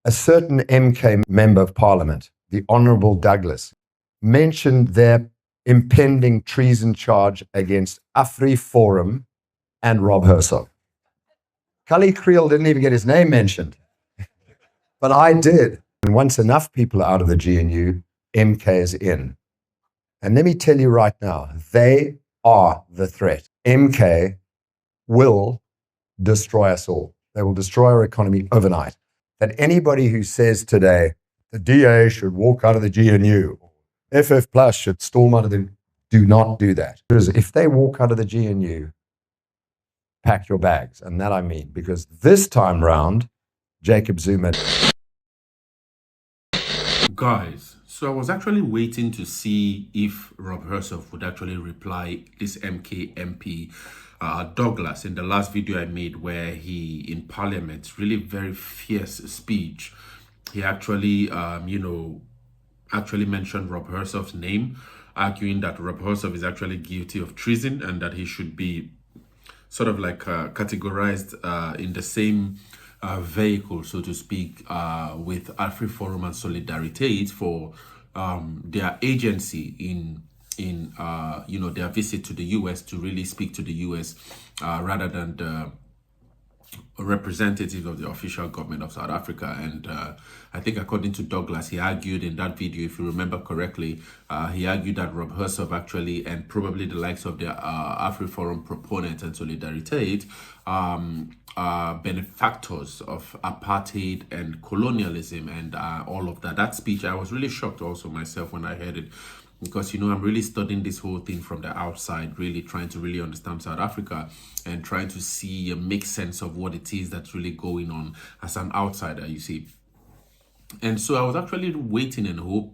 a certain MK member of parliament, the Honourable Douglas, mentioned their impending treason charge against Afriforum and Rob HERSOV. Cully Creel didn't even get his name mentioned, but I did. And once enough people are out of the GNU, MK is in. And let me tell you right now, they are the threat. MK will destroy us all. They will destroy our economy overnight. That anybody who says today, the DA should walk out of the GNU, FF Plus should storm out of the, do not do that. Because if they walk out of the GNU, pack your bags. And that I mean, because this time round, Jacob Zuma. Guys, so I was actually waiting to see if Rob HERSOV would actually reply this MK MP Douglas in the last video I made, where he in Parliament, really very fierce speech. He actually, actually mentioned Rob HERSOV's name, arguing that Rob HERSOV is actually guilty of treason and that he should be sort of like categorized in the same vehicle, so to speak, with Afriforum and Solidarity for their agency in their visit to the US to really speak to the US rather than the representative of the official government of South Africa. And I think according to Douglas, he argued in that video, if you remember correctly, he argued that Rob HERSOV actually, and probably the likes of the Afriforum proponents and Solidarity, benefactors of apartheid and colonialism and all of that. That speech, I was really shocked also myself when I heard it, because I'm really studying this whole thing from the outside, really trying to really understand South Africa and trying to see and make sense of what it is that's really going on as an outsider, you see. And so I was actually waiting and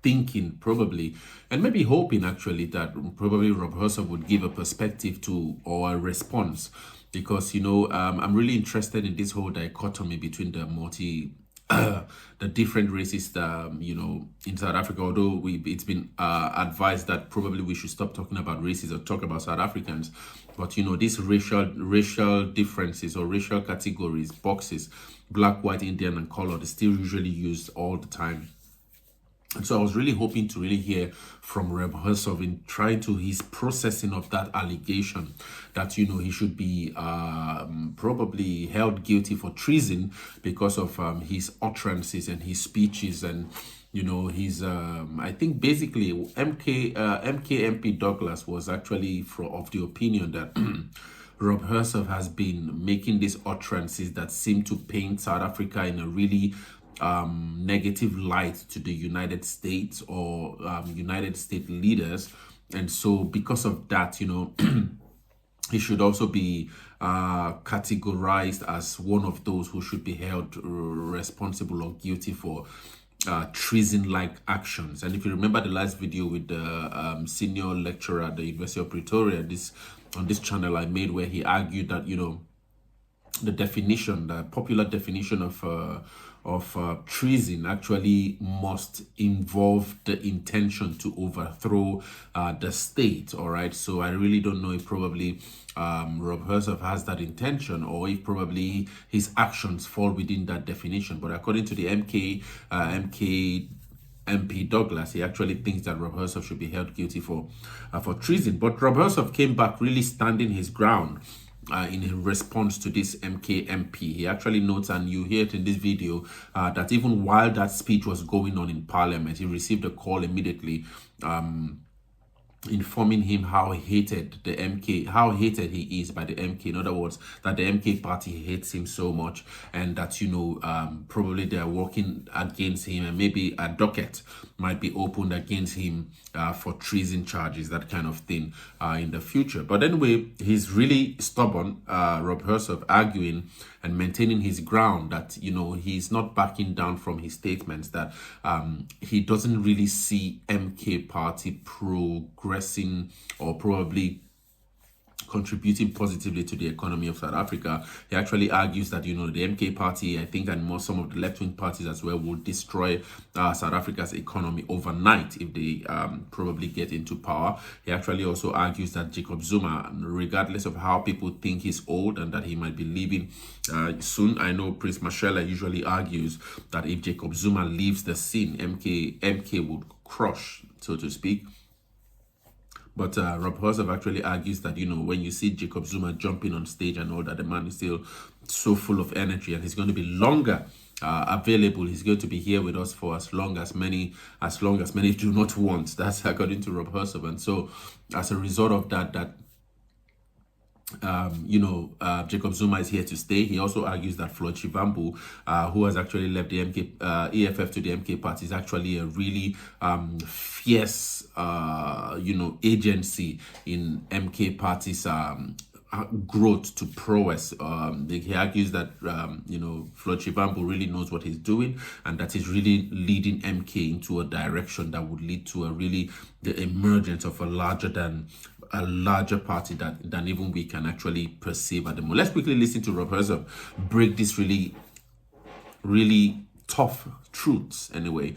thinking probably, and maybe hoping actually, that probably Rob HERSOV would give a perspective to, or a response, because I'm really interested in this whole dichotomy between the different races in South Africa. Although it's been advised that probably we should stop talking about races or talk about South Africans, but these racial differences or racial categories, boxes, black, white, Indian and colored, is still usually used all the time. And so I was really hoping to really hear from Rob HERSOV in trying to his processing of that allegation that, he should be probably held guilty for treason because of his utterances and his speeches and, his, I think basically MP Douglas was actually of the opinion that Rob HERSOV has been making these utterances that seem to paint South Africa in a really negative light to the United States or United States leaders. And so because of that, he should also be categorized as one of those who should be held responsible or guilty for treason-like actions. And if you remember the last video with the senior lecturer at the University of Pretoria, on this channel I made, where he argued that the popular definition of treason actually must involve the intention to overthrow the state. All right, so I really don't know if probably Rob HERSOV has that intention, or if probably his actions fall within that definition. But according to the MP Douglas, he actually thinks that Rob HERSOV should be held guilty for treason. But Rob HERSOV came back really standing his ground in response to this MK MP. He actually notes, and you hear it in this video, that even while that speech was going on in Parliament, he received a call immediately informing him how hated he is by the MK. In other words, that the MK party hates him so much, and that probably they are working against him, and maybe a docket might be opened against him for treason charges, that kind of thing, in the future. But anyway, he's really stubborn, Rob HERSOV, arguing and maintaining his ground that he's not backing down from his statements, that he doesn't really see MK party progressing or probably contributing positively to the economy of South Africa. He actually argues that, the MK party, I think, and more some of the left-wing parties as well, will destroy South Africa's economy overnight if they probably get into power. He actually also argues that Jacob Zuma, regardless of how people think he's old and that he might be leaving soon, I know Prince Mashela usually argues that if Jacob Zuma leaves the scene, MK would crush, so to speak. But Rob HERSOV actually argues that, when you see Jacob Zuma jumping on stage and all that, the man is still so full of energy and he's going to be longer available. He's going to be here with us for as long as many do not want. That's according to Rob HERSOV. And so as a result of that, Jacob Zuma is here to stay. He also argues that Floyd Shivambu, who has actually left the EFF to the MK party, is actually a really fierce, agency in MK party's growth to prowess. He argues that Floyd Shivambu really knows what he's doing and that he's really leading MK into a direction that would lead to the emergence of a larger party than even we can actually perceive at the moment. Let's quickly listen to Rob HERSOV break this really, really tough truths anyway,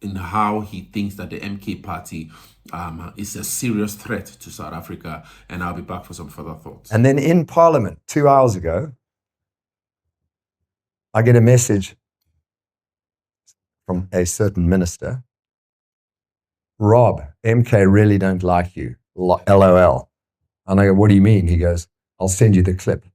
in how he thinks that the MK party is a serious threat to South Africa. And I'll be back for some further thoughts. And then in Parliament 2 hours ago, I get a message from a certain minister. Rob, MK really don't like you. LOL. And I go, what do you mean? He goes, I'll send you the clip,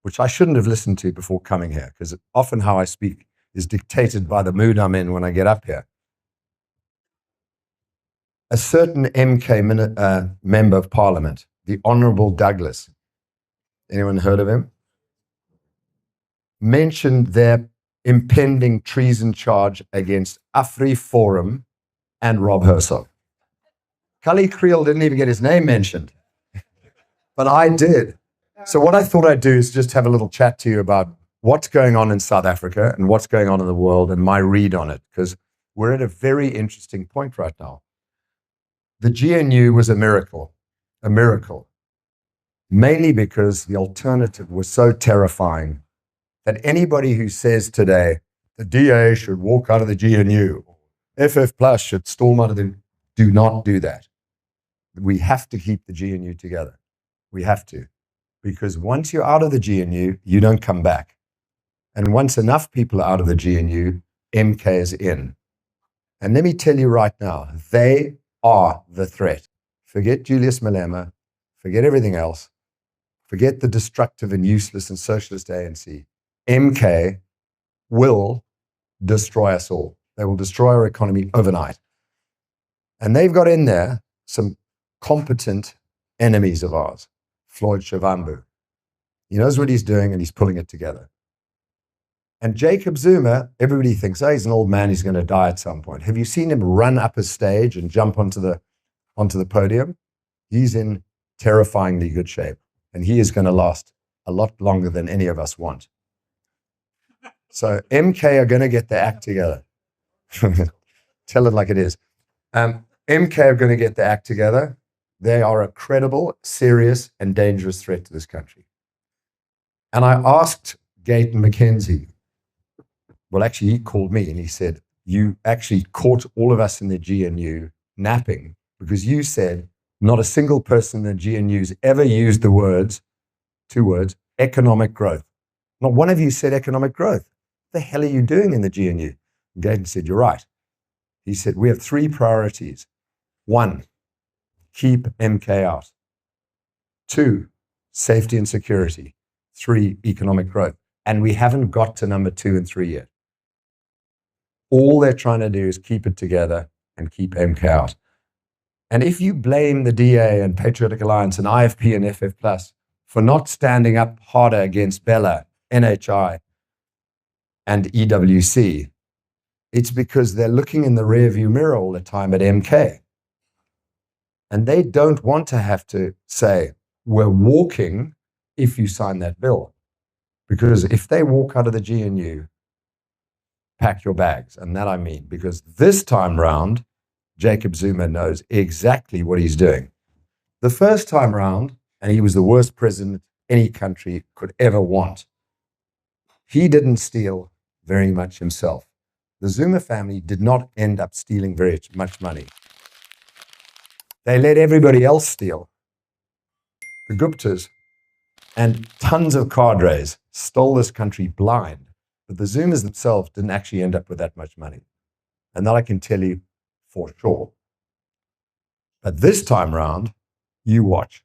which I shouldn't have listened to before coming here, because often how I speak is dictated by the mood I'm in when I get up here. A certain MK member of Parliament, the Honourable Douglas, anyone heard of him? Mentioned their impending treason charge against Afriforum and Rob HERSOV. Kali Kriel didn't even get his name mentioned, but I did. So what I thought I'd do is just have a little chat to you about what's going on in South Africa and what's going on in the world and my read on it, because we're at a very interesting point right now. The GNU was a miracle, mainly because the alternative was so terrifying that anybody who says today the DA should walk out of the GNU, FF Plus should storm out of the, do not do that. We have to keep the GNU together. We have to. Because once you're out of the GNU, you don't come back. And once enough people are out of the GNU, MK is in. And let me tell you right now, they are the threat. Forget Julius Malema, forget everything else, forget the destructive and useless and socialist ANC. MK will destroy us all. They will destroy our economy overnight. And they've got in there some competent enemies of ours. Floyd Shivambu. He knows what he's doing and he's pulling it together. And Jacob Zuma, everybody thinks, oh, he's an old man, he's going to die at some point. Have you seen him run up a stage and jump onto the podium? He's in terrifyingly good shape. And he is going to last a lot longer than any of us want. So MK are going to get their act together. Tell it like it is. MK are going to get their act together. They are a credible, serious, and dangerous threat to this country. And I asked Gayton McKenzie, well, actually, he called me and he said, you actually caught all of us in the GNU napping because you said not a single person in the GNU's ever used the words, 2 words, economic growth. Not one of you said economic growth. What the hell are you doing in the GNU? And Gayton said, you're right. He said, we have 3 priorities. 1, keep MK out. 2, safety and security. 3, economic growth. And we haven't got to number 2 and 3 yet. All they're trying to do is keep it together and keep MK out. And if you blame the DA and Patriotic Alliance and IFP and FF Plus for not standing up harder against Bella, NHI, and EWC, it's because they're looking in the rearview mirror all the time at MK. And they don't want to have to say, we're walking if you sign that bill. Because if they walk out of the GNU, pack your bags. And that I mean, because this time round, Jacob Zuma knows exactly what he's doing. The first time round, and he was the worst president any country could ever want, he didn't steal very much himself. The Zuma family did not end up stealing very much money. They let everybody else steal. The Guptas and tons of cadres stole this country blind, but the Zumas themselves didn't actually end up with that much money. And that I can tell you for sure. But this time round, you watch.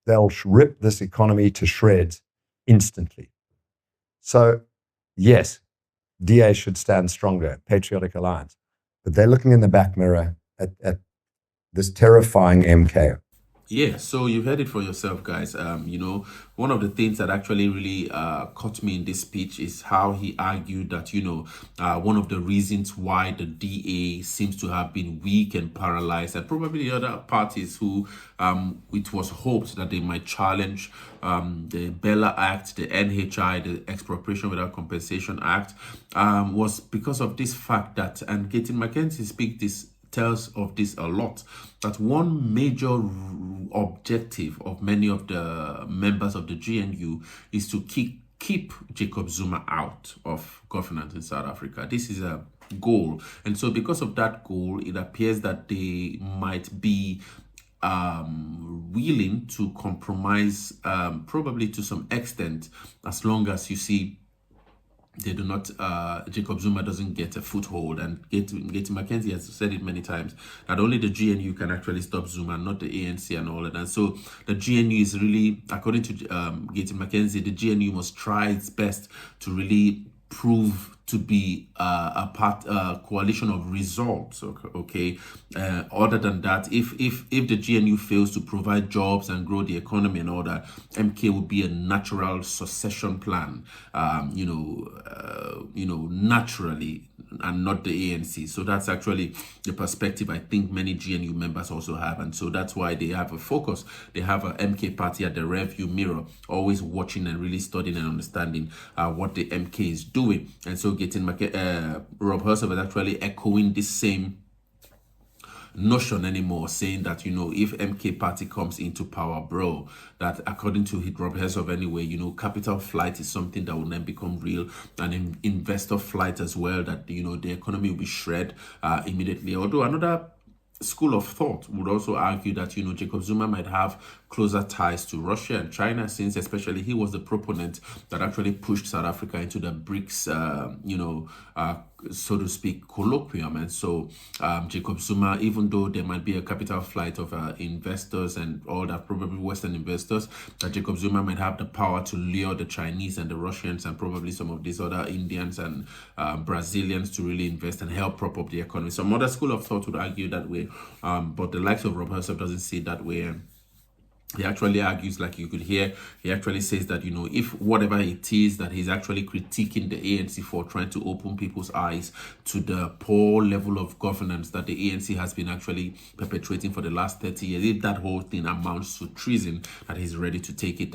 They'll rip this economy to shreds instantly. So, yes, DA should stand stronger, Patriotic Alliance. But they're looking in the back mirror at this terrifying MK. Yeah, so you heard it for yourself, guys. One of the things that actually really caught me in this speech is how he argued that, one of the reasons why the DA seems to have been weak and paralyzed, and probably the other parties who it was hoped that they might challenge the Bella Act, the NHI, the Expropriation Without Compensation Act, was because of this fact that, and Gaten McKenzie tells of this a lot, that one major objective of many of the members of the GNU is to keep Jacob Zuma out of governance in South Africa. This is a goal. And so because of that goal, it appears that they might be willing to compromise, probably to some extent, as long as you see they do not, Jacob Zuma doesn't get a foothold. And Gaten McKenzie has said it many times that only the GNU can actually stop Zuma, not the ANC and all of that. And so the GNU is really, according to Gaten McKenzie, the GNU must try its best to really prove to be a coalition of results. Okay. Other than that, if the GNU fails to provide jobs and grow the economy and all that, MK would be a natural succession plan. Naturally, and not the ANC. So that's actually the perspective I think many GNU members also have. And so that's why they have a focus. They have a MK party at the rearview mirror, always watching and really studying and understanding what the MK is doing. And so Rob HERSOV is actually echoing this same notion anymore, saying that, if MK party comes into power, bro, that according to Rob HERSOV anyway, capital flight is something that will then become real, and investor flight as well, that, the economy will be shred immediately. Although another school of thought would also argue that, Jacob Zuma might have closer ties to Russia and China, since especially he was the proponent that actually pushed South Africa into the BRICS, so to speak, colloquium. And so Jacob Zuma, even though there might be a capital flight of investors and all that, probably Western investors, that Jacob Zuma might have the power to lure the Chinese and the Russians and probably some of these other Indians and Brazilians to really invest and help prop up the economy. Some other school of thought would argue that way, but the likes of Rob HERSOV doesn't see it that way. He actually argues, like you could hear, he actually says that, if whatever it is that he's actually critiquing the ANC for, trying to open people's eyes to the poor level of governance that the ANC has been actually perpetuating for the last 30 years, if that whole thing amounts to treason, that he's ready to take it,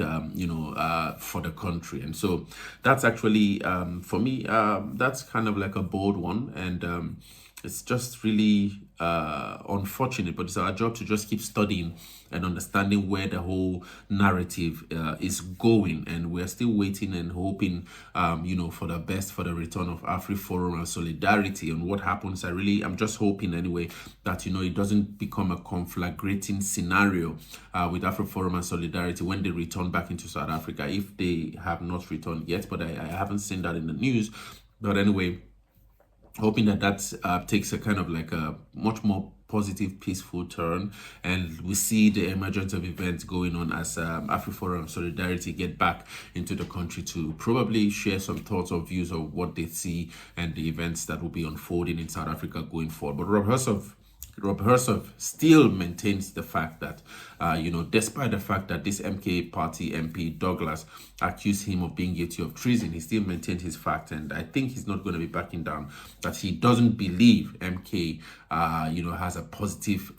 for the country. And so that's actually, for me, that's kind of like a bold one. And it's just really unfortunate, but it's our job to just keep studying and understanding where the whole narrative is going. And we're still waiting and hoping, for the best for the return of Afriforum and solidarity. And what happens, I'm just hoping anyway that, it doesn't become a conflagrating scenario with Afriforum and solidarity when they return back into South Africa, if they have not returned yet. But I haven't seen that in the news. But anyway, hoping that takes a kind of like a much more positive, peaceful turn, and we see the emergence of events going on as Afriforum and Solidarity get back into the country to probably share some thoughts or views of what they see and the events that will be unfolding in South Africa going forward. But Rob HERSOV still maintains the fact that, despite the fact that this MK party MP Douglas accused him of being guilty of treason, he still maintained his fact. And I think he's not going to be backing down, that he doesn't believe MK, has a positive,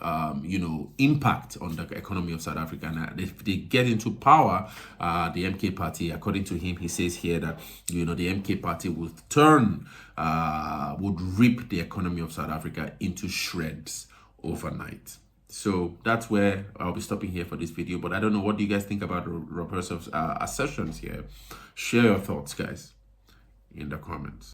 impact on the economy of South Africa. And if they get into power, the MK party, according to him, he says here that, the MK party would rip the economy of South Africa into shreds overnight. So that's where I'll be stopping here for this video. But I don't know, what do you guys think about Rob HERSOV's assertions here? Share your thoughts, guys, in the comments.